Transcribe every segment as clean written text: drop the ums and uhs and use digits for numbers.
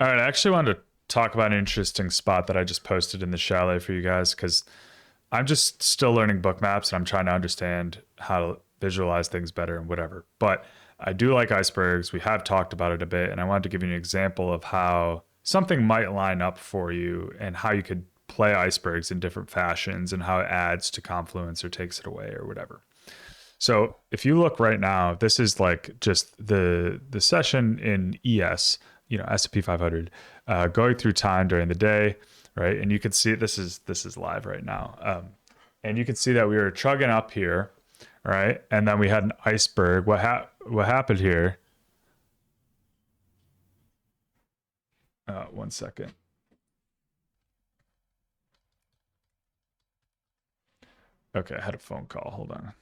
All right, I actually wanted to talk about an interesting spot that I just posted in the chalet for you guys because I'm just still learning book maps and I'm trying to understand how to visualize things better and whatever. But I do like icebergs. We have talked about it a bit, and I wanted to give you an example of how something might line up for you and how you could play icebergs in different fashions and how it adds to confluence or takes it away or whatever. So if you look right now, this is like just the session in ES, S&P 500, going through time during the day, right? And you can see this is live right now, and you can see that we were chugging up here, right? And then we had an iceberg. What happened here? One second. Okay, I had a phone call. Hold on.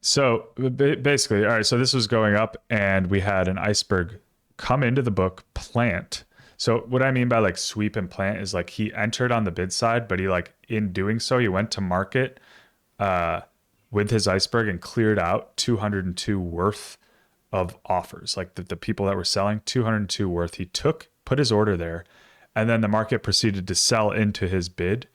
So basically, all right, so this was going up and we had an iceberg come into the book, plant. So what I mean by like sweep and plant is like he entered on the bid side, but he like in doing so, he went to market uh, with his iceberg and cleared out 202 worth of offers. Like the people that were selling 202 worth, he put his order there, and then the market proceeded to sell into his bid,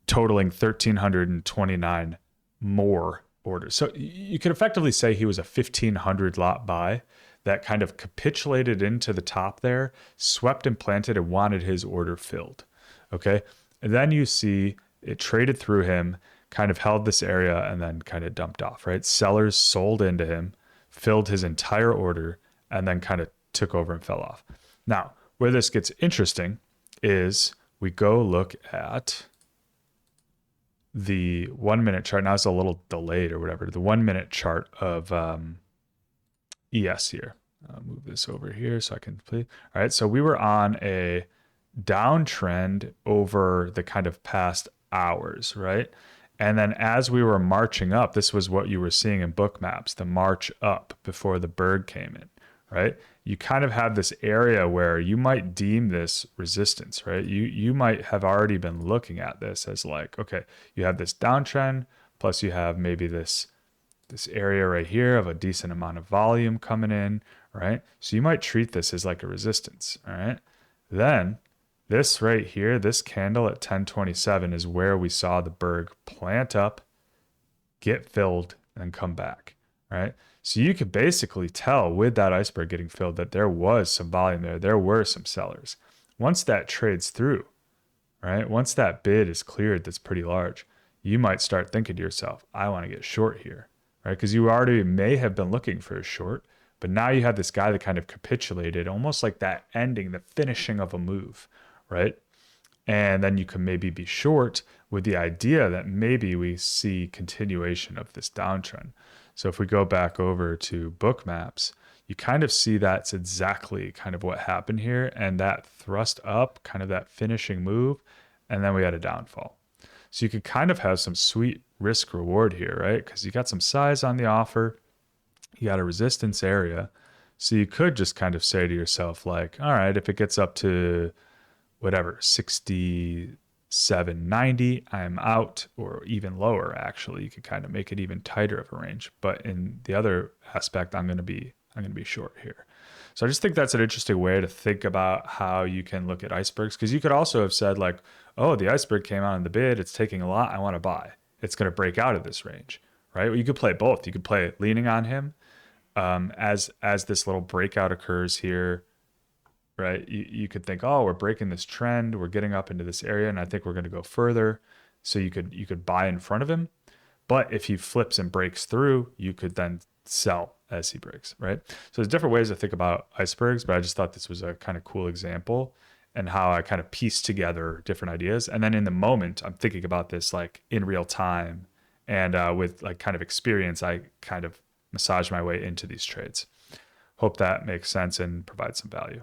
totaling 1,329 more orders. So you could effectively say he was a 1,500 lot buy that kind of capitulated into the top there, swept and planted and wanted his order filled. Okay. And then you see it traded through him, kind of held this area and then kind of dumped off, right? Sellers sold into him, filled his entire order, and then kind of took over and fell off. Now, where this gets interesting is we go look at the 1 minute chart. Now it's a little delayed or whatever. The 1 minute chart of ES here. I'll move this over here so I can play. All right. So we were on a downtrend over the kind of past hours, right? And then as we were marching up, this was what you were seeing in book maps, the march up before the berg came in, right? You kind of have this area where you might deem this resistance, right? You might have already been looking at this as like, okay, you have this downtrend, plus you have maybe this area right here of a decent amount of volume coming in, right? So you might treat this as like a resistance, all right? Then this right here, this candle at 1027 is where we saw the berg plant up, get filled, and come back, right? So you could basically tell with that iceberg getting filled that there was some volume there. There were some sellers. Once that trades through, right? Once that bid is cleared, that's pretty large, you might start thinking to yourself, I want to get short here, right? Because you already may have been looking for a short, but now you have this guy that kind of capitulated, almost like that ending, the finishing of a move, right? And then you can maybe be short with the idea that maybe we see continuation of this downtrend. So if we go back over to book maps, you kind of see that's exactly kind of what happened here. And that thrust up, kind of that finishing move, and then we had a downfall. So you could kind of have some sweet risk reward here, right? Because you got some size on the offer, you got a resistance area. So you could just kind of say to yourself, like, all right, if it gets up to whatever, 67.90, I'm out, or even lower, actually. You could kind of make it even tighter of a range. But in the other aspect, I'm going to be short here. So I just think that's an interesting way to think about how you can look at icebergs, because you could also have said like, oh, the iceberg came out in the bid, it's taking a lot, I want to buy. It's going to break out of this range, right? Well, you could play both. You could play leaning on him as this little breakout occurs here, right? You could think, oh, we're breaking this trend, we're getting up into this area, and I think we're going to go further. So you could buy in front of him, but if he flips and breaks through, you could then sell as he breaks, right? So there's different ways to think about icebergs, but I just thought this was a kind of cool example and how I kind of pieced together different ideas. And then in the moment, I'm thinking about this like in real time, and with like kind of experience, I kind of massage my way into these trades. Hope that makes sense and provides some value.